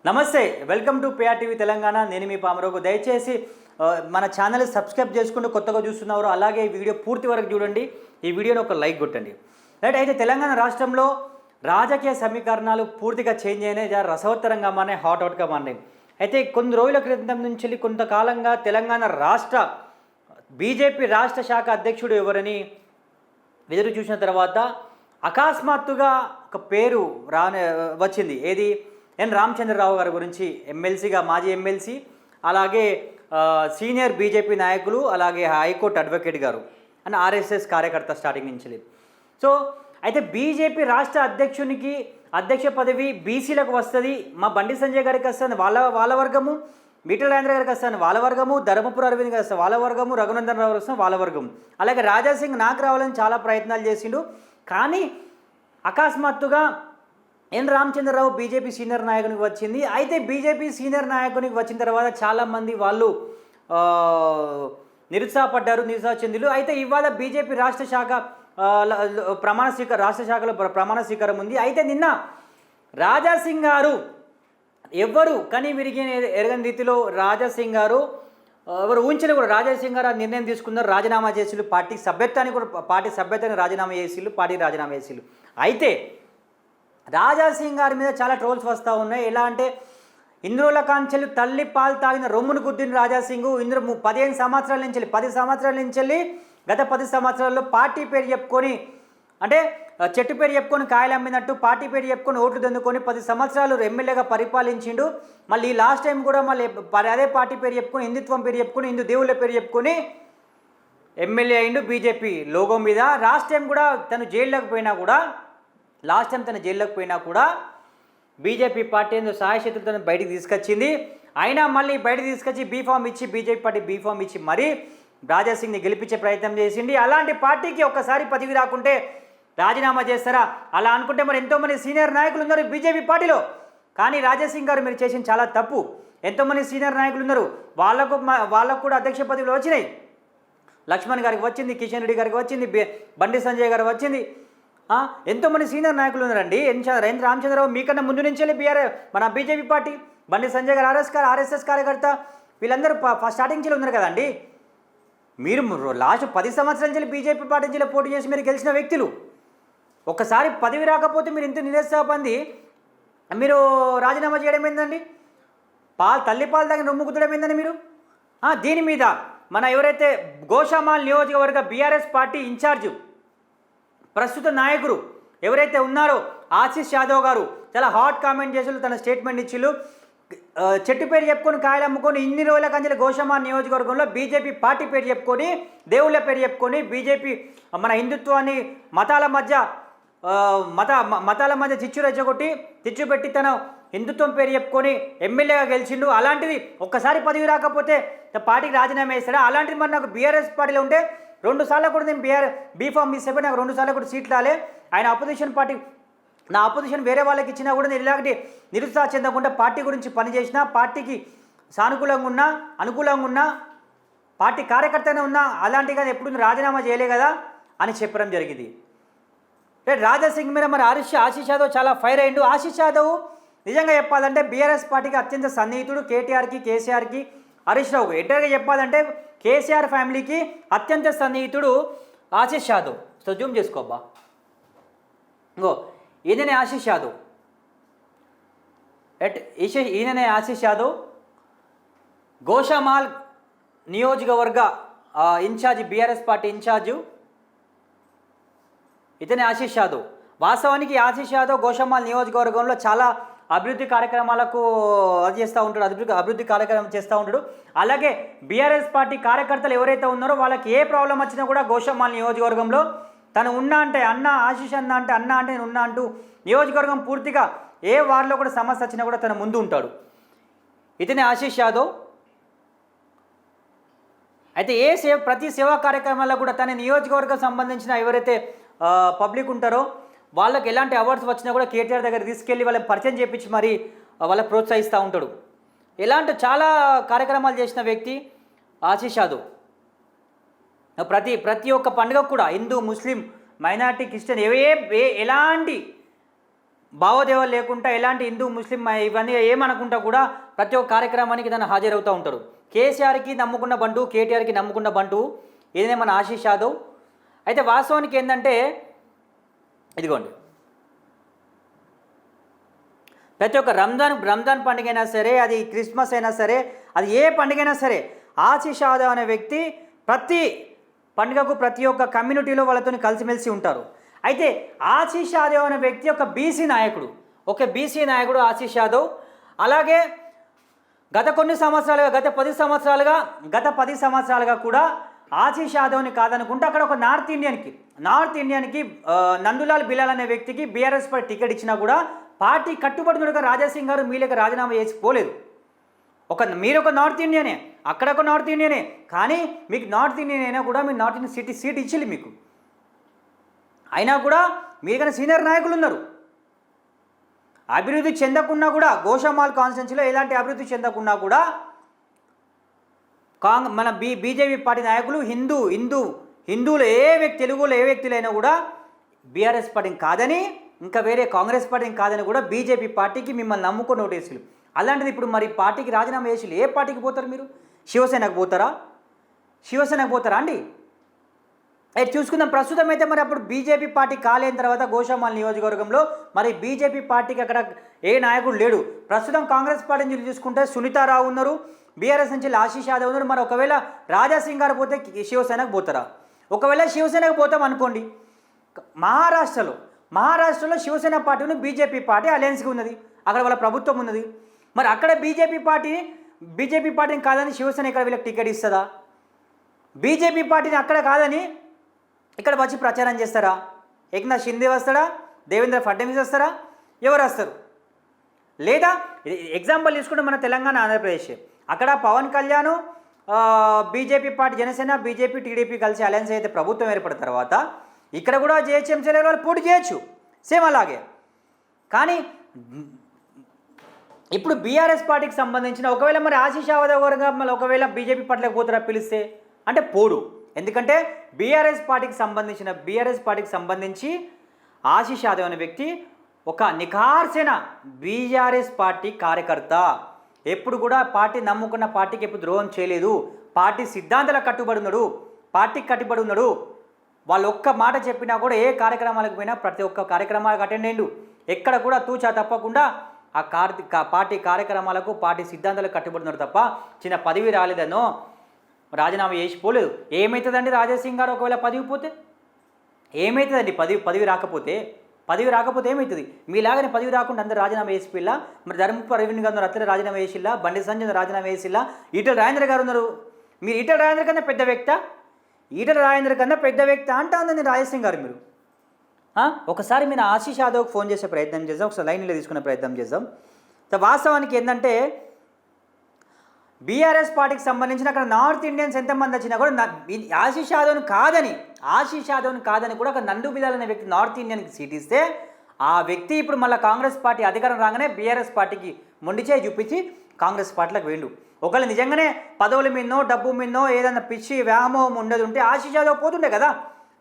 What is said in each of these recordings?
నమస్తే, welcome to PR TV Telangana. నేను మీ పామరోగు. దయచేసి మన ఛానల్ సబ్స్క్రైబ్ చేసుకుంటూ కొత్తగా చూస్తున్నారు. అలాగే ఈ వీడియో పూర్తి వరకు చూడండి. ఈ వీడియోని ఒక లైక్ కొట్టండి. రైట్. అయితే తెలంగాణ రాష్ట్రంలో రాజకీయ సమీకరణాలు పూర్తిగా చేంజ్ అయినాయి, రసవత్తరంగా మారినాయి, హాట్గా మారినాయి. అయితే కొన్ని రోజుల క్రితం నుంచి కొంతకాలంగా తెలంగాణ రాష్ట్ర బీజేపీ రాష్ట్ర శాఖ అధ్యక్షుడు ఎవరని ఎదురు చూసిన తర్వాత అకస్మాత్తుగా ఒక పేరు వచ్చింది. ఏది? ఎన్ రామచంద్రరావు గారి గురించి, ఎమ్మెల్సీగా, మాజీ ఎమ్మెల్సీ, అలాగే సీనియర్ బీజేపీ నాయకులు, అలాగే హైకోర్టు అడ్వకేట్ గారు అని ఆర్ఎస్ఎస్ కార్యకర్త స్టార్టింగ్ నుంచి. సో అయితే బీజేపీ రాష్ట్ర అధ్యక్ష పదవి బీసీలకు వస్తుంది, మా బండి సంజయ్ గారికి వస్తుంది వాళ్ళ వర్గము, మీటల రాజేంద్ర గారికి వస్తుంది వాళ్ళ వర్గము, ధర్మపుర అరవింద్ గారికి వస్తుంది వాళ్ళ వర్గము, రఘునందన్ రావు వస్తుంది వాళ్ళ వర్గం, అలాగే రాజాసింగ్ నాకు రావాలని చాలా ప్రయత్నాలు చేసిండు. కానీ అకస్మాత్తుగా ఎన్ రామచంద్రరావు బీజేపీ సీనియర్ నాయకునికి వచ్చింది. అయితే బీజేపీ సీనియర్ నాయకునికి వచ్చిన తర్వాత చాలామంది వాళ్ళు నిరుత్సాహ చెందిలు. అయితే ఇవాళ బీజేపీ రాష్ట్ర శాఖ రాష్ట్ర శాఖలో ప్రమాణ స్వీకారం ఉంది. అయితే నిన్న రాజాసింగ్ గారు ఎవ్వరు కానీ విరిగి ఎరగని రీతిలో రాజాసింగ్ గారు ఎవరు ఊహించలే కూడా రాజాసింగ్ గారు నిర్ణయం తీసుకున్నారు, రాజీనామా చేసిళ్ళు, పార్టీ సభ్యత్వాన్ని రాజీనామా చేసిళ్ళు, పార్టీ రాజీనామా చేసిళ్ళు. అయితే రాజాసింగ్ గారి మీద చాలా ట్రోల్స్ వస్తూ ఉన్నాయి. ఎలా అంటే ఇంద్రుల కాంచెలు తల్లి పాలు తాగిన రొమ్మును గుద్దిన రాజాసింగ్ 10 సంవత్సరాల నుంచి గత 10 సంవత్సరాల్లో పార్టీ పేరు చెప్పుకొని, అంటే చెట్టు పేరు చెప్పుకొని కాయలు అమ్మినట్టు పార్టీ పేరు చెప్పుకొని ఓట్లు దందుకొని 10 సంవత్సరాలు ఎమ్మెల్యేగా పరిపాలించిండు. మళ్ళీ లాస్ట్ టైం కూడా మళ్ళీ అదే పార్టీ పేరు చెప్పుకొని, హిందుత్వం పేరు చెప్పుకొని, హిందూ దేవుళ్ళ పేరు చెప్పుకొని ఎమ్మెల్యే అయిండు బీజేపీ లోగో మీద. లాస్ట్ టైం తను జైల్లోకి పోయినా కూడా బీజేపీ పార్టీ ఎందుకు సహాయశక్తులతో బయటికి తీసుకొచ్చింది. అయినా మళ్ళీ బయటికి తీసుకొచ్చి బీజేపీ పార్టీ బీఫామ్ ఇచ్చి మరీ రాజాసింగ్ని గెలిపించే ప్రయత్నం చేసింది. అలాంటి పార్టీకి ఒక్కసారి పదవి రాకుంటే రాజీనామా చేస్తారా? అలా అనుకుంటే మరి ఎంతోమంది సీనియర్ నాయకులు ఉన్నారు బీజేపీ పార్టీలో. కానీ రాజాసింగ్ గారు మీరు చేసిన చాలా తప్పు. ఎంతోమంది సీనియర్ నాయకులు ఉన్నారు, వాళ్ళకు కూడా అధ్యక్ష పదవులు వచ్చినాయి. లక్ష్మణ్ గారికి వచ్చింది, కిషన్ రెడ్డి గారికి వచ్చింది, బండి సంజయ్ గారు వచ్చింది. ఎంతోమంది సీనియర్ నాయకులు ఉన్నారండి. ఎన్ రామచంద్రరావు మీకన్నా ముందు నుంచే మన బీజేపీ పార్టీ, బండి సంజయ్ గారు ఆర్ఎస్ఎస్ కార్యకర్త, వీళ్ళందరూ స్టార్టింగ్ నుంచి ఉన్నారు కదండి. మీరు లాస్ట్ 10 సంవత్సరాల నుంచి బీజేపీ పార్టీ నుంచి పోటీ చేసి మీరు గెలిచిన వ్యక్తులు. ఒక్కసారి పదవి రాకపోతే మీరు ఇంత నిరుత్సాహపంది మీరు రాజీనామా చేయడం ఏందండి? తల్లి పాలు తాగిన రొమ్ము కుదడం ఏందండి మీరు? దీని మీద మన ఎవరైతే గోషామాల్ నియోజకవర్గ బీఆర్ఎస్ పార్టీ ఇన్ఛార్జు ప్రస్తుత నాయకుడు ఎవరైతే ఉన్నారో ఆశీష్ యాదవ్ గారు చాలా హాట్ కామెంట్ చేసి తన స్టేట్మెంట్ ఇచ్చిళ్ళు. చెట్టు పేరు చెప్పుకొని కాయలు అమ్ముకొని ఇన్ని రోజుల కంచెల గోషామాల్ నియోజకవర్గంలో బీజేపీ పార్టీ పేరు చెప్పుకొని, దేవుళ్ళ పేరు చెప్పుకొని, బీజేపీ మన హిందుత్వాన్ని మతాల మధ్య చిచ్చు పెట్టి తన హిందుత్వం పేరు చెప్పుకొని ఎమ్మెల్యేగా గెలిచిండు. అలాంటిది ఒక్కసారి పదవి రాకపోతే పార్టీకి రాజీనామా చేస్తాడా? అలాంటిది మరి నాకు బీఆర్ఎస్ పార్టీలో ఉంటే 2 సార్లు కూడా నేను బీఫామ్ మిస్ అయిపోయి నాకు 2 సార్లు కూడా సీట్లు రాలే. ఆయన అపోజిషన్ పార్టీ, నా అపోజిషన్ వేరే వాళ్ళకి ఇచ్చినా కూడా నేను ఇలాంటి నిరుత్సాహం చెందకుండా పార్టీ గురించి పనిచేసినా, పార్టీకి సానుకూలంగా ఉన్నా పార్టీ కార్యకర్తనే ఉన్నా, అలాంటిగా ఎప్పుడు రాజీనామా చేయలే కదా అని చెప్పడం జరిగింది. రాజాసింగ్ మీద మరి ఆశీష్ యాదవ్ చాలా ఫైర్ అయ్యిండు. ఆశీష్ యాదవ్ నిజంగా చెప్పాలంటే బీఆర్ఎస్ పార్టీకి అత్యంత సన్నిహితుడు. కేటీఆర్కి, కేసీఆర్కి, హరీష్ రావుకు ఎటర్గా చెప్పాలంటే కేసీఆర్ ఫ్యామిలీకి అత్యంత సన్నిహితుడు ఆశీష్ యాదవ్. సో జూమ్ చేసుకోబ్బా, ఈయననే ఆశీష్ యాదవ్. ఈయననే ఆశీష్ యాదవ్ గోషామాల్ నియోజకవర్గ ఇన్ఛార్జ్, బీఆర్ఎస్ పార్టీ ఇన్ఛార్జు ఇతనే ఆశీష్ యాదవ్. వాస్తవానికి ఆశీష్ యాదవ్ గోషామాల్ నియోజకవర్గంలో చాలా అభివృద్ధి కార్యక్రమాలకు అభివృద్ధి కార్యక్రమం చేస్తూ ఉంటాడు. అలాగే బీఆర్ఎస్ పార్టీ కార్యకర్తలు ఎవరైతే ఉన్నారో వాళ్ళకి ఏ ప్రాబ్లం వచ్చినా కూడా గోషామాల్ నియోజకవర్గంలో తను ఉన్నా అంటే అన్న, ఆశీష్ అన్న అంటే అన్న అంటే నేను ఉన్నా అంటూ నియోజకవర్గం పూర్తిగా ఏ వార్డులో కూడా సమస్య వచ్చినా కూడా తన ముందు ఉంటాడు. ఇతనే ఆశీష్ యాదవ్. అయితే ప్రతి సేవా కార్యక్రమాల్లో కూడా తన నియోజకవర్గం సంబంధించిన ఎవరైతే పబ్లిక్ ఉంటారో వాళ్ళకి ఎలాంటి అవార్డ్స్ వచ్చినా కూడా కేటీఆర్ దగ్గర తీసుకెళ్ళి వాళ్ళని పరిచయం చేయించి మరి వాళ్ళని ప్రోత్సహిస్తూ ఉంటాడు. ఇలాంటి చాలా కార్యక్రమాలు చేసిన వ్యక్తి ఆశీష్ యాదవ్. ప్రతి ఒక్క పండుగకు కూడా హిందూ, ముస్లిం, మైనార్టీ, క్రిస్టియన్ ఎలాంటి భావోదేవాలు లేకుండా ఎలాంటి హిందూ ముస్లిం ఇవన్నీ ఏమనుకుంటా కూడా ప్రతి ఒక్క కార్యక్రమానికి తను హాజరవుతూ ఉంటారు. కేసీఆర్కి నమ్ముకున్న బంటు, కేటీఆర్కి నమ్ముకున్న బంటు ఏదైనా మన ఆశీష్ యాదవ్. అయితే వాస్తవానికి ఏంటంటే ఇదిగోండి, ప్రతి ఒక్క రంజాన్ పండుగ అయినా సరే, అది క్రిస్మస్ అయినా సరే, అది ఏ పండుగ అయినా సరే, ఆశీష్ యాదవ్ అనే వ్యక్తి ప్రతి పండుగకు ప్రతి ఒక్క కమ్యూనిటీలో వాళ్ళతో కలిసిమెలిసి ఉంటారు. అయితే ఆశీష్ యాదవ్ అనే వ్యక్తి ఒక బీసీ నాయకుడు, ఆశీష్ యాదవ్. అలాగే గత 10 సంవత్సరాలుగా కూడా ఆశీష్ యాదవ్ని కాదనుకుంటే అక్కడ ఒక నార్త్ ఇండియన్కి నందులాల్ బిలాల్ అనే వ్యక్తికి బీఆర్ఎస్ పై టికెట్ ఇచ్చినా కూడా పార్టీ కట్టుబడినట్టుగా రాజాసింగ్ గారు మీ లేక రాజీనామా చేసి పోలేదు. మీరు ఒక నార్త్ ఇండియనే, అక్కడ ఒక నార్త్ ఇండియనే, కానీ మీకు నార్త్ ఇండియన్ అయినా కూడా మీరు నార్త్ ఇండియన్ సీట్ ఇచ్చింది మీకు. అయినా కూడా మీకన్నా సీనియర్ నాయకులు ఉన్నారు. అభివృద్ధి చెందకున్నా కూడా గోషామాల్ కాన్స్టిట్యున్సీలో ఎలాంటి అభివృద్ధి చెందకున్నా కూడా మన బీజేపీ పార్టీ నాయకులు హిందువులు తెలుగులో ఏ వ్యక్తులైనా కూడా బీఆర్ఎస్ పార్టీని కాదని, ఇంకా వేరే కాంగ్రెస్ పార్టీని కాదని కూడా బీజేపీ పార్టీకి మిమ్మల్ని నమ్ముకొని ఓటేసులు. అలాంటిది ఇప్పుడు మరి పార్టీకి రాజీనామా చేసి ఏ పార్టీకి పోతారు మీరు? శివసేనకు పోతారా అండి? అయితే చూసుకుందాం. ప్రస్తుతం అయితే మరి అప్పుడు బీజేపీ పార్టీ కాలేని తర్వాత గోషామాల్ నియోజకవర్గంలో మరి బీజేపీ పార్టీకి అక్కడ ఏ నాయకుడు లేడు. ప్రస్తుతం కాంగ్రెస్ పార్టీ నుంచి చూసుకుంటే సునీతారావు ఉన్నారు, బీఆర్ఎస్ నుంచి ఆశీష్ యాదవ్ ఉన్నారు. మరి ఒకవేళ రాజాసింగ్ గారు పోతే శివసేనకు పోతారా? ఒకవేళ శివసేనకు పోతాం అనుకోండి, మహారాష్ట్రలో శివసేన పార్టీ ఉంది, బీజేపీ పార్టీ అలయన్స్గా ఉన్నది, అక్కడ వాళ్ళ ప్రభుత్వం ఉన్నది. మరి అక్కడ బీజేపీ పార్టీని కాదని శివసేన ఇక్కడ వీళ్ళకి టికెట్ ఇస్తుందా? బీజేపీ పార్టీని అక్కడ కాదని ఇక్కడ వచ్చి ప్రచారం చేస్తారా? ఏకనాథ్ షిందే వస్తాడా? దేవేంద్ర ఫడ్నవీస్ వస్తారా? ఎవరు వస్తారు? లేదా ఎగ్జాంపుల్ తీసుకుంటే మన తెలంగాణ, ఆంధ్రప్రదేశ్, అక్కడ Pawan Kalyan BJP party, Janasena, BJP, TDP కలిసి అలయన్స్ అయితే ప్రభుత్వం ఏర్పడిన తర్వాత ఇక్కడ కూడా జేహెచ్ఎంసీ వాళ్ళు పోటీ చేయొచ్చు, సేమ్ అలాగే. కానీ ఇప్పుడు బీఆర్ఎస్ పార్టీకి సంబంధించిన ఒకవేళ మరి ఆశీష్ యాదవ్ గారు మళ్ళీ ఒకవేళ బీజేపీ పార్టీలకు పోతారా పిలిస్తే అంటే పోడు. ఎందుకంటే బీఆర్ఎస్ పార్టీకి సంబంధించి ఆశీష్ యాదవ్ అనే వ్యక్తి ఒక నిఖార్సైన బీఆర్ఎస్ పార్టీ కార్యకర్త. ఎప్పుడు కూడా పార్టీ నమ్ముకున్న పార్టీకి ఎప్పుడు ద్రోహం చేయలేదు. పార్టీ సిద్ధాంతాలకు కట్టుబడి ఉన్నాడు. వాళ్ళు ఒక్క మాట చెప్పినా కూడా ఏ కార్యక్రమాలకు పోయినా ప్రతి ఒక్క కార్యక్రమాలకు అటెండ్ అయ్యిండు. ఎక్కడ కూడా తూచా తప్పకుండా ఆ పార్టీ కార్యక్రమాలకు, పార్టీ సిద్ధాంతాలకు కట్టుబడినారు తప్ప చిన్న పదవి రాలేదనో రాజీనామా చేసిపోలేదు. ఏమవుతుందండి రాజాసింగ్ గారు ఒకవేళ పదవి పోతే? ఏమవుతుందండి పదవి రాకపోతే ఏమవుతుంది? మీలాగానే పదవి రాకుండా అందరూ రాజీనామా చేసిపోయిలా. మరి ధర్మపురి అరవింద్ గారు ఉన్నారు, అట్లనే రాజీనామా చేసిల్లా. బండి సంజయ్ రాజీనామా చేసిల్లా. ఈటెల రాజేంద్ర గారు ఉన్నారు. మీరు ఈటెల రాజేంద్ర కన్నా పెద్ద వ్యక్తి అంటా ఉందండి రాజాసింగ్ గారు. మీరు ఒకసారి మీరు ఆశీష్ యాదవ్కి ఫోన్ చేసే ప్రయత్నం చేద్దాం, ఒకసారి లైన్లో తీసుకునే ప్రయత్నం చేద్దాం. వాస్తవానికి ఏంటంటే బీఆర్ఎస్ పార్టీకి సంబంధించిన అక్కడ నార్త్ ఇండియన్స్ ఎంతమంది వచ్చినా కూడా ఆశీష్ యాదవ్ని కాదని కూడా ఒక నందు బిలాల్ అనే వ్యక్తి నార్త్ ఇండియన్కి సీట్ ఇస్తే ఆ వ్యక్తి ఇప్పుడు మళ్ళీ కాంగ్రెస్ పార్టీ అధికారం రాగానే బీఆర్ఎస్ పార్టీకి మొండిచేయి చూపించి కాంగ్రెస్ పార్టీలకు వెళ్ళు. ఒకవేళ నిజంగానే పదవుల మీదనో డబ్బు మీదనో ఏదైనా పిచ్చి వ్యామోహం ఉండదు ఉంటే ఆశీష్ యాదవ్ పోతుండే కదా.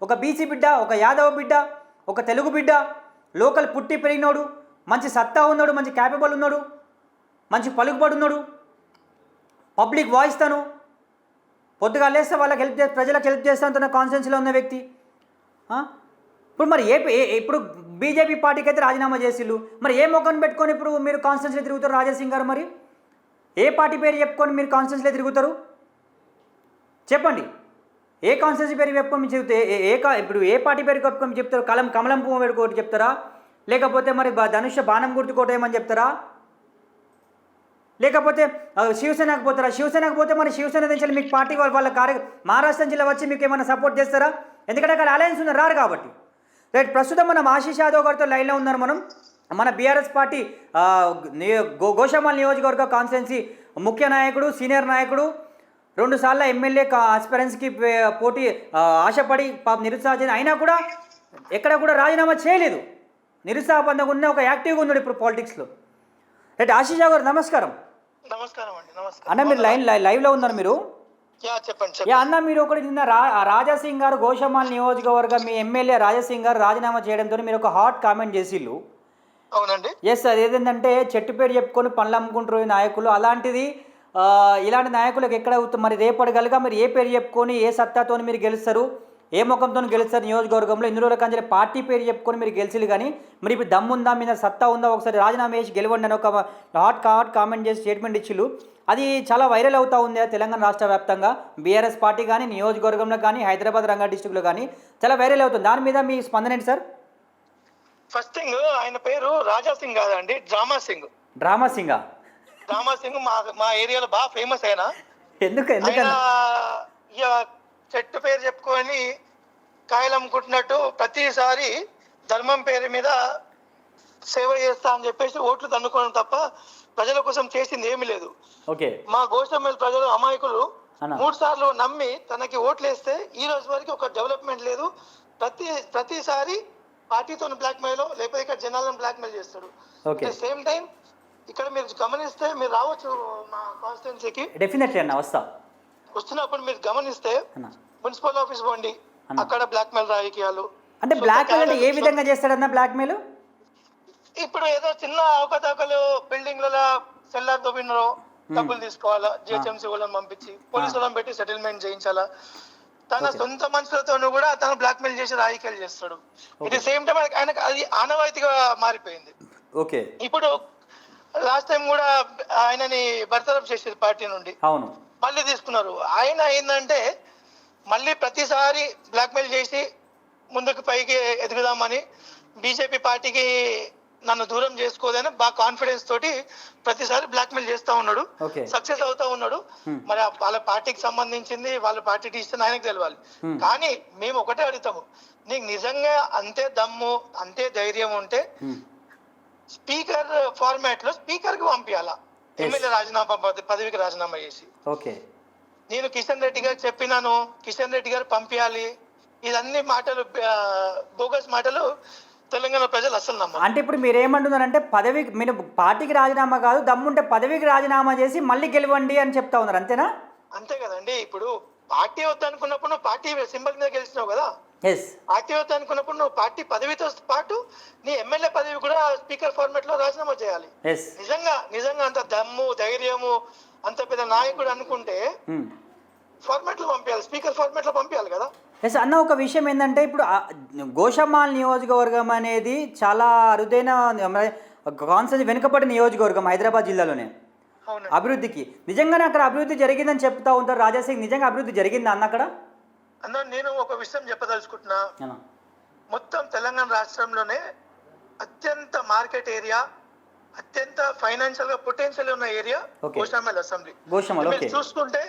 ఒక బీసీ బిడ్డ, ఒక యాదవ్ బిడ్డ, ఒక తెలుగు బిడ్డ, లోకల్ పుట్టి పెరిగినోడు, మంచి సత్తా ఉన్నాడు, మంచి క్యాపబుల్ ఉన్నాడు, మంచి పలుకుబడి ఉన్నాడు, పబ్లిక్ వాయిస్ తను, పొద్దుగా లేస్తే వాళ్ళకి ప్రజలకు హెల్ప్ చేస్తాను కాన్స్టిట్యున్సీలో ఉన్న వ్యక్తి. ఇప్పుడు మరి ఇప్పుడు బీజేపీ పార్టీకి అయితే రాజీనామా చేసిళ్ళు. మరి ఏ మొక్కను పెట్టుకొని ఇప్పుడు మీరు కాన్స్టిట్యున్సీలో తిరుగుతారు రాజాసింగ్ గారు? మరి ఏ పార్టీ పేరు చెప్పుకొని మీరు కాన్స్టిట్యున్సీలో తిరుగుతారు చెప్పండి? ఏ కాన్స్టిట్యున్సీ పేరు చెప్పుకొని మీరు చెప్తే ఇప్పుడు ఏ పార్టీ పేరు చెప్పుకొని చెప్తారు? కమలం పువ్వు పెట్టుకోటి చెప్తారా? లేకపోతే మరి ధనుష్య బాణం గుర్తుకోటేమని చెప్తారా? లేకపోతే శివసేనకు పోతారా? శివసేనకు పోతే మరి శివసేన నుంచి మీకు పార్టీ వాళ్ళ మహారాష్ట్ర జిల్లా వచ్చి మీకు ఏమైనా సపోర్ట్ చేస్తారా? ఎందుకంటే అక్కడ అలయన్స్ ఉన్నారు, రారు కాబట్టి. రైట్, ప్రస్తుతం మనం ఆశీష్ యాదవ్ గారితో లైన్లో ఉన్నారు. మన బీఆర్ఎస్ పార్టీ గోషామాల్ నియోజకవర్గ కాన్స్టిట్యున్సీ ముఖ్య నాయకుడు, సీనియర్ నాయకుడు, 2 సార్లు ఎమ్మెల్యే ఆస్పిరెన్స్కి పోటీ ఆశపడి నిరుత్సాహం అయినా కూడా ఎక్కడ కూడా రాజీనామా చేయలేదు. నిరుత్సాహబంధంగా ఉన్న ఒక యాక్టివ్గా ఉన్నాడు ఇప్పుడు పాలిటిక్స్లో. రైట్, ఆశీష్ యాదవ్ గారు నమస్కారం. అన్న మీరు లైవ్లో ఉన్నారు మీరు? చెప్పండి. అన్న మీరు ఒకటి నిన్న రాజాసింగ్ గారు గోషామాల్ నియోజకవర్గం మీ ఎమ్మెల్యే రాజాసింగ్ గారు రాజీనామా చేయడంతో మీరు ఒక హాట్ కామెంట్ చేసిళ్ళు. అవునండి. ఎస్, అది ఏదేంటంటే చెట్టు పేరు చెప్పుకొని పనులు అమ్ముకుంటారు ఈ నాయకులు. అలాంటిది ఇలాంటి నాయకులకు ఎక్కడ అవుతుంది మరి? రేపటిగలుగా మీరు ఏ పేరు చెప్పుకొని ఏ సత్తాతోని మీరు గెలుస్తారు, ఏ ముఖంతో గెలుస్తారు నియోజకవర్గంలో? ఇన్ని రోజుల కంచెలి పార్టీ పేరు చెప్పుకొని మీరు గెలిచిలు కానీ మరి ఇప్పుడు దమ్ముందా, మీద సత్తా ఉందా, ఒకసారి రాజీనామా చేసి గెలవండి అని ఒక హాట్ కామెంట్ చేసి స్టేట్మెంట్ ఇచ్చిళ్ళు. అది చాలా వైరల్ అవుతూ ఉంది తెలంగాణ రాష్ట్ర వ్యాప్తంగా. బీఆర్ఎస్ పార్టీ కానీ, నియోజకవర్గంలో కానీ, హైదరాబాద్ రంగారెడ్డి డిస్టిక్లో కానీ చాలా వైరల్ అవుతుంది. దాని మీద మీ స్పందన ఏంటి సార్? ఫస్ట్ థింగ్, ఆయన పేరు రాజా సింగ్ కాదండి, డ్రామా సింగ్. డ్రామా సింగా? డ్రామా సింగ్ మా ఏరియాలో బాగా ఫేమస్. ఆయన ఆయన ఇక చెట్టు పేరు చెప్పుకొని కాయలు అమ్ముకుంటున్నట్టు ప్రతిసారి ధర్మం పేరు మీద సేవ చేస్తా అని చెప్పేసి ఓట్లు దండుకోవడం తప్ప ప్రజల కోసం చేసింది ఏమీ లేదు. ఓకే. మా గోషమ్మల్ ప్రజలు అమాయకులు 3 సార్లు నమ్మి తనకి ఓట్లు వేస్తే ఈ రోజు వరకు ఒక డెవలప్మెంట్ లేదు. ప్రతిసారి పార్టీతో బ్లాక్ మెయిల్, లేకపోతే ఇక్కడ జనాలను బ్లాక్ మెయిల్ చేస్తాడు. సేమ్ టైం ఇక్కడ మీరు గమనిస్తే, మీరు రావచ్చు మా కాన్స్టిట్యున్సీకి, డెఫినెట్లీ అన్న వస్తా. వస్తున్నప్పుడు మీరు గమనిస్తే మున్సిపల్ ఆఫీస్ పోండి, అక్కడ బ్లాక్ మెయిల్ రాజకీయాలు. అంటే బ్లాక్ మెయిల్ అంటే ఏ విధంగా చేస్తాడన్న బ్లాక్ మెయిల్? ఇప్పుడు ఏదో చిన్న అవకతవకలు బిల్డింగ్లలో సెల్లార్ దొబ్బినరో డబ్బులు తీసుకోవాలా, జిహెచ్ఎంసీ వాళ్ళని పంపించి పోలీసులను పెట్టి సెటిల్మెంట్ చేయించాలా. తన సొంత మనుషులతో కూడా తను బ్లాక్ మెయిల్ చేసి రాజకీయాలు చేస్తాడు. ఇది సేమ్ టైం ఆయనకు అది ఆనవాయితీగా మారిపోయింది. ఓకే. ఇప్పుడు లాస్ట్ టైం కూడా ఆయనని బర్తరఫ్ చేసేది పార్టీ నుండి. అవును. మళ్ళీ తీసుకున్నారు. ఆయన ఏంటంటే మళ్ళీ ప్రతిసారి బ్లాక్ మెయిల్ చేసి ముందుకు పైకి ఎదుగుదామని, బీజేపీ పార్టీకి నన్ను దూరం చేసుకోదని బాగా కాన్ఫిడెన్స్ తోటి ప్రతిసారి బ్లాక్ మెయిల్ చేస్తా ఉన్నాడు. సక్సెస్ అవుతా ఉన్నాడు. మరి వాళ్ళ పార్టీకి సంబంధించింది వాళ్ళ పార్టీ డిసిషన్ ఆయనకు తెలవాలి. కానీ మేము ఒకటే అడుగుతాము, నీకు నిజంగా అంతే దమ్ము, అంతే ధైర్యం ఉంటే స్పీకర్ ఫార్మాట్ లో స్పీకర్ కి పంపించాలా. ఎమ్మెల్యే రాజీనామా పదవికి రాజీనామా చేసి. నేను కిషన్ రెడ్డి గారు చెప్పినాను, కిషన్ రెడ్డి గారు పంపించాలి. ఇదన్నీ మాటలు, బోగస్ మాటలు తెలంగాణ ప్రజలు అసలు నమ్మరు. అంటే ఇప్పుడు మీరు ఏమంటున్నారంటే పదవికి, మీరు పార్టీకి రాజీనామా కాదు, దమ్ముంటే పదవికి రాజీనామా చేసి మళ్ళీ గెలవండి అని చెప్తా ఉన్నారు, అంతేనా? అంతే కదండి. ఇప్పుడు పార్టీ వద్దు అనుకున్నప్పుడు నువ్వు పార్టీ సింబల్ మీద గెలిచినావు కదా. పార్టీ వద్దు అనుకున్నప్పుడు నువ్వు పార్టీ పదవితో పాటు నీ ఎమ్మెల్యే పదవి కూడా స్పీకర్ ఫార్మాట్ లో రాజీనామా చేయాలి. నిజంగా అంత దమ్ము, ధైర్యము, అంత పెద్ద నాయకుడు అనుకుంటే ఫార్మాట్ లో పంపించాలి, స్పీకర్ ఫార్మాట్ లో పంపించాలి కదా. ఎస్ అన్న, ఒక విషయం ఏంటంటే ఇప్పుడు గోషమ్మాల్ నియోజకవర్గం అనేది చాలా అరుదైన కాన్సెన్స్, వెనుకబడిన నియోజకవర్గం హైదరాబాద్ జిల్లాలోనే. అభివృద్ధికి నిజంగానే అక్కడ అభివృద్ధి జరిగిందని చెప్తా ఉంటారు. రాజాసింగ్ నిజంగా అభివృద్ధి జరిగిందా అన్న అక్కడ? అన్న, నేను ఒక విషయం చెప్పదలుచుకుంటున్నా. మొత్తం తెలంగాణ రాష్ట్రంలోనే అత్యంత మార్కెట్ ఏరియా, అత్యంత ఫైనాన్షియల్ గా పొటెన్షియల్ ఉన్న ఏరియా గోషామల్ అసెంబ్లీ. చూసుకుంటే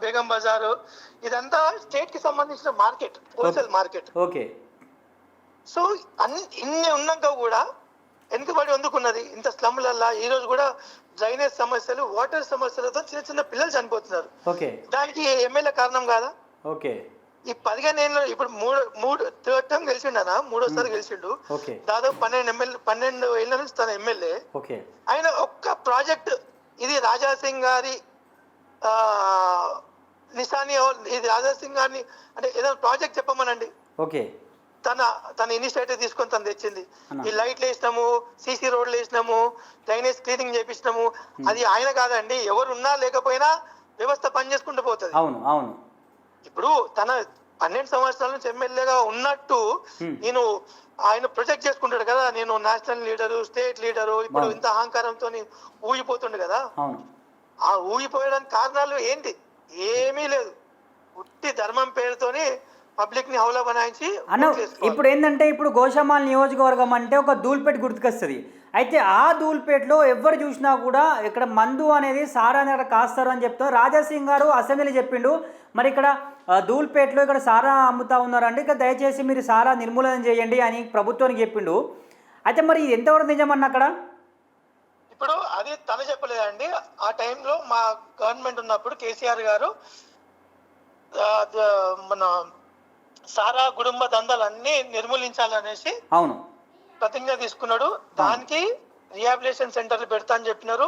బేగం బజార్ ఇదంతా స్టేట్ కి సంబంధించిన మార్కెట్, హోల్సేల్ మార్కెట్. సో ఇన్ని ఉన్నాక కూడా వెనుకబడి ఎందుకున్నది? ఇంత స్లమ్లల్లా ఈ రోజు కూడా డ్రైనేజ్ సమస్యలు, వాటర్ సమస్యలతో చిన్న చిన్న పిల్లలు చనిపోతున్నారు. దానికి ఎమ్మెల్యే కారణం కాదా? ఈ 15 ఏళ్ళు, ఇప్పుడు థర్డ్ టైం గెలిచిండనా, 3వసారి గెలిచిండు. దాదాపు 12 ఏళ్ళ నుంచి తన ఎమ్మెల్యే. ఆయన ఒక్క ప్రాజెక్ట్, ఇది రాజాసింగ్ గారి నిశాని, ఇది రాజాసింగ్ గారిని అంటే ఏదైనా ప్రాజెక్ట్ చెప్పమనండి. తన ఇనిషియేటివ్ తీసుకొని తను తెచ్చింది. ఈ లైట్లు వేసినాము, సీసీ రోడ్లు వేసినాము, డ్రైనేజ్ క్లీనింగ్ చేపించినాము. అది ఆయన కాదండి, ఎవరు ఉన్నా లేకపోయినా వ్యవస్థ పనిచేసుకుంటూ పోతుంది. ఇప్పుడు తన 12 సంవత్సరాల నుంచి ఎమ్మెల్యేగా ఉన్నట్టు నేను ఆయన ప్రొజెక్ట్ చేసుకుంటాడు కదా, నేను నేషనల్ లీడరు, స్టేట్ లీడరు. ఇప్పుడు ఇంత అహంకారంతో ఊగిపోతుండు కదా. ఆ ఊగిపోయడానికి కారణాలు ఏంటి? ఏమీ లేదు. ఉట్టి ధర్మం పేరుతోని పబ్లిక్ ని హౌలా బనాయించి. ఇప్పుడు ఏంటంటే, ఇప్పుడు గోషమ్మాల్ నియోజకవర్గం అంటే ఒక ధూల్పేట గుర్తుకొస్తుంది. అయితే ఆ ధూల్పేటలో ఎవరు చూసినా కూడా ఇక్కడ మందు అనేది సారా అనేది కాస్తారు అని చెప్తారు. రాజాసింగ్ గారు అసెంబ్లీ చెప్పిండు, మరి ఇక్కడ ధూల్పేటలో ఇక్కడ సారా అమ్ముతా ఉన్నారండి, ఇక్కడ దయచేసి మీరు సారా నిర్మూలన చేయండి అని ప్రభుత్వానికి చెప్పిండు. అయితే మరి ఇది ఎంతవరకు నిజమన్న అక్కడ? ఇప్పుడు అది తను చెప్పలేదండి. ఆ టైంలో మా గవర్నమెంట్ ఉన్నప్పుడు కేసీఆర్ గారు మన సారా కుటుంబ దందాలన్నీ నిర్మూలించాలనేసి ప్రతిజ్ఞ తీసుకున్నాడు. దానికి రిహాబిలిటేషన్ సెంటర్లు పెడతా అని చెప్పినారు.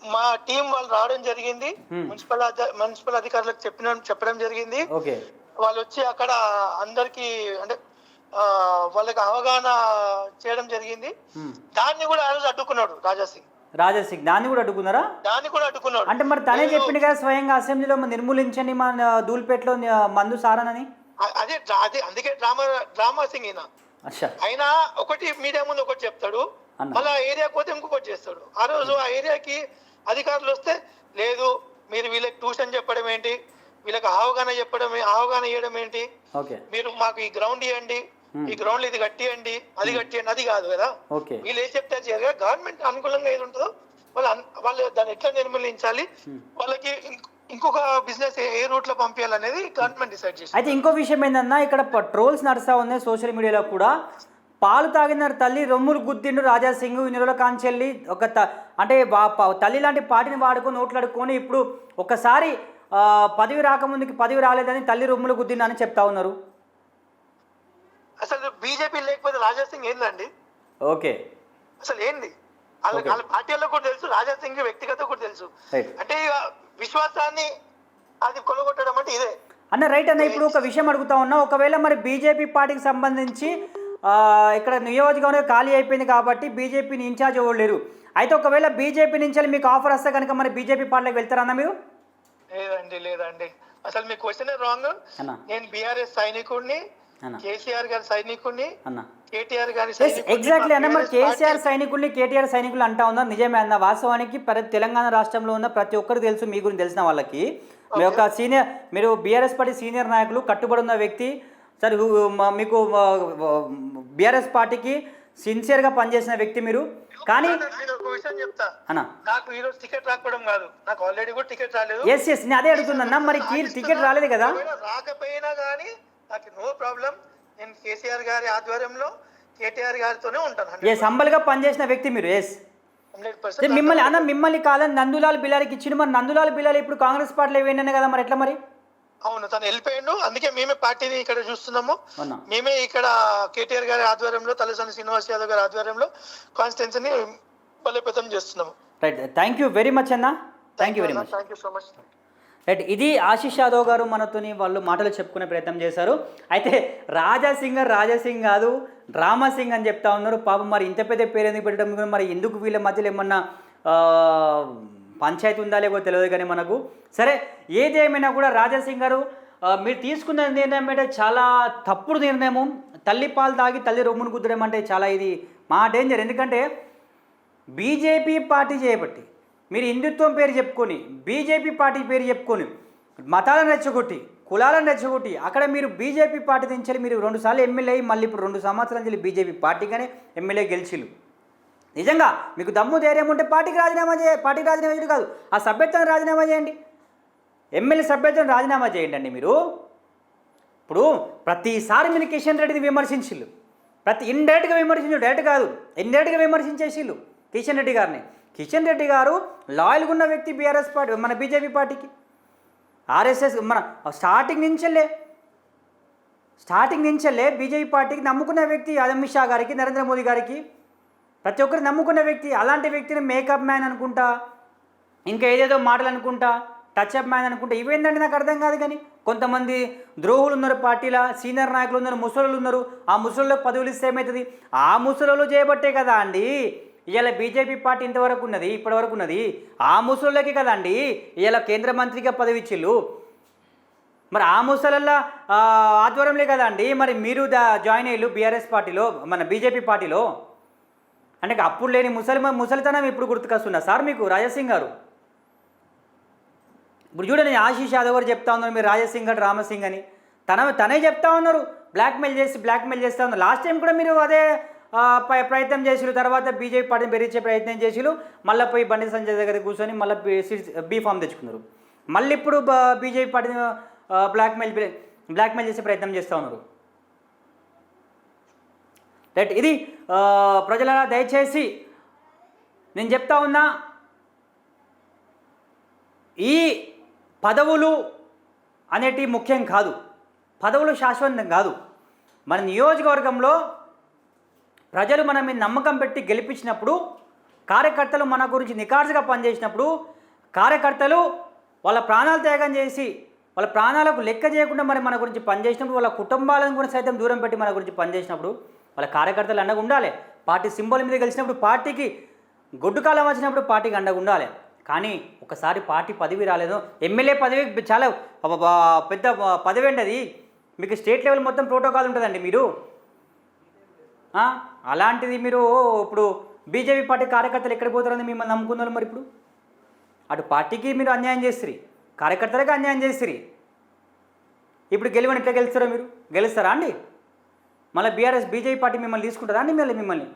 మా టీం వాళ్ళు రావడం జరిగింది, మున్సిపల్ అధికారులకు చెప్పడం జరిగింది. వాళ్ళు వచ్చి అక్కడ అందరికి అంటే వాళ్ళకి అవగాహన చేయడం జరిగింది. దాన్ని కూడా ఆ రోజు అడ్డుకున్నాడు రాజాసింగ్ దాన్ని కూడా అడ్డుకున్నారా? దాన్ని కూడా అడ్డుకున్నాడు. అంటే మరి తనే చెప్పింది కదా స్వయంగా అసెంబ్లీలో నిర్మూలించండి మన ధూళిపేటలో మందు సారనని. అదే అందుకే డ్రామా సింగ్ అయినా ఒకటి మీడియా ముందు ఒకటి చెప్తాడు, మళ్ళీ ఆ ఏరియా పోతే ఇంకొకటి చేస్తాడు. ఆ రోజు ఆ ఏరియాకి అధికారులు వస్తే లేదు మీరు వీళ్ళకి ట్యూషన్ చెప్పడం ఏంటి, వీళ్ళకి అవగాహన ఇవ్వడం ఏంటి, మీరు మాకు ఈ గ్రౌండ్ ఇవ్వండి, ఈ గ్రౌండ్ ఇది కట్టియండి, అది కట్టియండి, అది కాదు కదా. వీళ్ళు ఏం చెప్తే చేయగా గవర్నమెంట్ అనుకూలంగా ఏది ఉంటుందో వాళ్ళు దాన్ని ఎట్లా నిర్మూలించాలి, వాళ్ళకి ఇంకొక బిజినెస్ ఏ రూట్ లో పంపించాలనేది గవర్నమెంట్ డిసైడ్ చేసి. అయితే ఇంకో విషయం ఏంటన్నా, ఇక్కడ ట్రోల్స్ నడుస్తా ఉన్నాయి సోషల్ మీడియాలో కూడా. పాలు తాగిన తల్లి రొమ్ములు గుద్దిండు రాజాసింగ్ నిరుల కాంచెల్లి ఒక అంటే తల్లి లాంటి పాటిని వాడుకొని నోట్లాడుకొని ఇప్పుడు ఒకసారి పదవి రాకముందుకి పదవి రాలేదని తల్లి రొమ్ములు గుద్దిండు అని చెప్తా ఉన్నారు. అసలు బీజేపీ లేకపోతే రాజాసింగ్ ఏందండి? ఓకే, అసలు ఏంది వాళ్ళ పార్టీలో కూడా తెలుసు, రాజాసింగ్ వ్యక్తిగత కూడా తెలుసు. అంటే విశ్వాసాన్ని అది కొలగొట్టడం అంటే ఇదే అన్న. రైట్ అన్న, ఇప్పుడు ఒక విషయం అడుగుతా ఉన్నా, ఒకవేళ మరి బీజేపీ పార్టీకి సంబంధించి ఇక్కడ నియోజకవర్గం ఖాళీ అయిపోయింది కాబట్టి బీజేపీని ఇన్ఛార్జ్ ఇవ్వలేరు. అయితే ఒకవేళ బీజేపీ నుంచి మీకు ఆఫర్ వస్తే కనుక మరి బీజేపీ పార్టీకి వెళ్తారన్నా మీరు? లేదండి అసలు మీ క్వశ్చన్ రాంగ్. నేను బీఆర్ఎస్ సైనికుడిని, కేసీఆర్ గారి సైనికుడిని, కేటీఆర్ గారి ఎగ్జాక్ట్లీ అన్న. మరి కేసీఆర్ సైనికుల్ని కేటీఆర్ సైనికులు అంటా ఉన్నారు, నిజమే అన్న. వాస్తవానికి తెలంగాణ రాష్ట్రంలో ఉన్న ప్రతి ఒక్కరు తెలుసు, మీ గురించి తెలిసిన వాళ్ళకి. మీ యొక్క మీరు బీఆర్ఎస్ పార్టీ సీనియర్ నాయకులు, కట్టుబడి ఉన్న వ్యక్తి సార్, మీకు బీఆర్ఎస్ పార్టీకి సిన్సియర్గా పనిచేసిన వ్యక్తి మీరు. కానీ ఒక విషయం చెప్తా అన్న, నాకు ఈ రోజు టికెట్ రాకపోవడం కాదు, నాకు ఆల్రెడీ కూడా టికెట్ రాలేదు. నేను అదే అడుగుతున్నా, మరి టికెట్ రాలేదు కదా. రాకపోయినా కానీ నాకు నో ప్రాబ్లం. నేను కేసీఆర్ గారి ఆధ్వర్యంలో కేటీఆర్ గారితోనే ఉంటాను. సంబల్గా పనిచేసిన వ్యక్తి మీరు. మిమ్మల్ని కాదని నందులాల్ బిలారికి ఇచ్చిన, మరి నందులాల్ బిలారి ఇప్పుడు కాంగ్రెస్ పార్టీలో వేయండి కదా, మరి ఎట్లా మరి? అవును, తను వెళ్ళిపోయాడు. అందుకే మేమే పార్టీని ఇక్కడ చూస్తున్నాము. మేమే ఇక్కడ కేటీఆర్ గారి ఆధ్వర్యంలో, తలసాని శ్రీనివాస్ యాదవ్ గారి ఆధ్వర్యంలో కాన్స్టిట్యున్సీని బలోపేతం చేస్తున్నాము. Right, thank you very much అన్న. Thank you very much. Thank you so much. Right, ఇది ఆశీష్ యాదవ్ గారు మనతోని వాళ్ళు మాటలు చెప్పుకునే ప్రయత్నం చేశారు. అయితే రాజాసింగ్ కాదు డ్రామా సింగ్ అని చెప్తా ఉన్నారు. పాపం మరి ఇంత పెద్ద పేరు ఎందుకు పెట్టడం, మరి ఎందుకు వీళ్ళ మధ్యలో ఏమన్నా పంచాయతీ ఉందా లేకో తెలియదు కానీ మనకు. సరే, ఏదేమైనా కూడా రాజాసింగ్ గారు మీరు తీసుకున్న నిర్ణయం అంటే చాలా తప్పుడు నిర్ణయము. తల్లి పాలు తాగి తల్లి రొమ్మును కుద్దడం అంటే చాలా ఇది మా డేంజర్. ఎందుకంటే బీజేపీ పార్టీ చేయబట్టి మీరు హిందుత్వం పేరు చెప్పుకొని, బీజేపీ పార్టీ పేరు చెప్పుకొని, మతాలను రెచ్చగొట్టి, కులాలను రెచ్చగొట్టి, అక్కడ మీరు బీజేపీ పార్టీ నుంచి మీరు 2 సార్లు ఎమ్మెల్యే అయ్యి మళ్ళీ ఇప్పుడు 2 సంవత్సరాల నుంచి బీజేపీ పార్టీగానే ఎమ్మెల్యే గెలిచిలు. నిజంగా మీకు దమ్ము ధైర్యం ఉంటే పార్టీకి రాజీనామా చేయడం కాదు, ఆ సభ్యత్వాన్ని రాజీనామా చేయండి, ఎమ్మెల్యే సభ్యత్వం రాజీనామా చేయండి అండి. మీరు ఇప్పుడు ప్రతిసారి మీరు కిషన్ రెడ్డిని విమర్శించిళ్ళు, ఇండైరెక్ట్గా విమర్శించు, డైరెక్ట్ కాదు ఇండైరెక్ట్గా విమర్శించేసిళ్ళు కిషన్ రెడ్డి గారిని. కిషన్ రెడ్డి గారు లాయల్గా ఉన్న వ్యక్తి బీఆర్ఎస్ పార్టీ, మన బీజేపీ పార్టీకి, ఆర్ఎస్ఎస్ మన స్టార్టింగ్ నుంచెల్లే బీజేపీ పార్టీకి నమ్ముకున్న వ్యక్తి అమిత్ షా గారికి, నరేంద్ర మోదీ గారికి, ప్రతి ఒక్కరు నమ్ముకున్న వ్యక్తి. అలాంటి వ్యక్తిని మేకప్ మ్యాన్ అనుకుంటా, ఇంకా ఏదేదో మాటలు అనుకుంటా, టచ్అప్ మ్యాన్ అనుకుంటా, ఇవేంటంటే నాకు అర్థం కాదు. కానీ కొంతమంది ద్రోహులు ఉన్నారు పార్టీలో, సీనియర్ నాయకులు ఉన్నారు, ముసలోళ్ళు ఉన్నారు. ఆ ముసలిలోకి పదవులు ఇస్తే ఏమవుతుంది? ఆ ముసలోళ్ళు చేయబట్టే కదా అండి ఇవాళ బీజేపీ పార్టీ ఇంతవరకు ఉన్నది, ఇప్పటివరకు ఉన్నది. ఆ ముసలిలోకి కదా అండి ఇవాళ కేంద్ర మంత్రిగా పదవి ఇచ్చిళ్ళు. మరి ఆ ముసలల్లో ఆధ్వర్యంలే కదా అండి మరి మీరు జాయిన్ అయ్యారు బీఆర్ఎస్ పార్టీలో, మన బీజేపీ పార్టీలో. అంటే అప్పుడు లేని ముసలితనం ఇప్పుడు గుర్తుకొస్తున్నా సార్ మీకు రాజాసింగ్ గారు. ఇప్పుడు చూడండి, ఆశీష్ యాదవ్ గారు చెప్తా ఉన్నారు మీరు రాజాసింగ్ గారు రామసింగ్ అని, తనే చెప్తా ఉన్నారు. బ్లాక్మెయిల్ చేస్తూ ఉన్నారు. లాస్ట్ టైం కూడా మీరు అదే ప్రయత్నం చేసిరు, తర్వాత బీజేపీ పార్టీని బెదిరించే ప్రయత్నం చేసిరు, మళ్ళీ పోయి బండి సంజయ్ దగ్గర కూర్చొని మళ్ళీ బీఫామ్ తెచ్చుకున్నారు. మళ్ళీ ఇప్పుడు బీజేపీ పార్టీని బ్లాక్మెయిల్ చేసే ప్రయత్నం చేస్తూ ఉన్నారు. రైట్, ఇది ప్రజలారా దయచేసి నేను చెప్తా ఉన్నా, ఈ పదవులు అనేటివి ముఖ్యం కాదు, పదవులు శాశ్వతం కాదు. మన నియోజకవర్గంలో ప్రజలు మన మీద నమ్మకం పెట్టి గెలిపించినప్పుడు, కార్యకర్తలు మన గురించి నికార్సుగా పనిచేసినప్పుడు, కార్యకర్తలు వాళ్ళ ప్రాణాలు త్యాగం చేసి వాళ్ళ ప్రాణాలకు లెక్క చేయకుండా మరి మన గురించి పనిచేసినప్పుడు వాళ్ళ కుటుంబాలను కూడా సైతం దూరం పెట్టి మన గురించి పనిచేసినప్పుడు వాళ్ళ కార్యకర్తలు అండగా ఉండాలి. పార్టీ సింబల్ మీద గెలిచినప్పుడు పార్టీకి గొడ్డు కాలం వచ్చినప్పుడు పార్టీకి అండగా ఉండాలి. కానీ ఒకసారి పార్టీ పదవి రాలేదు, ఎమ్మెల్యే పదవి చాలా పెద్ద పదవి అండి అది. మీకు స్టేట్ లెవెల్ మొత్తం ప్రోటోకాల్ ఉంటుందండి. మీరు అలాంటిది మీరు ఇప్పుడు బీజేపీ పార్టీ కార్యకర్తలు ఎక్కడికి పోతారని మిమ్మల్ని నమ్ముకున్నారు. మరి ఇప్పుడు అటు పార్టీకి మీరు అన్యాయం చేస్తారు, కార్యకర్తలకు అన్యాయం చేస్తారు. ఇప్పుడు గెలువని ఎట్లా గెలుస్తారో మీరు గెలుస్తారా అండి? మళ్ళీ బీజేపీ పార్టీ మిమ్మల్ని తీసుకుంటారా అండి? మిమ్మల్ని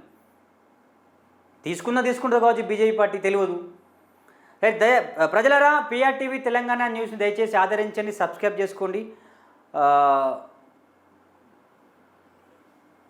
తీసుకుంటారు కావచ్చు బీజేపీ పార్టీ, తెలియదు. ప్రజలరా, పిఆర్ టీవీ తెలంగాణ న్యూస్ని దయచేసి ఆదరించండి, సబ్స్క్రైబ్ చేసుకోండి.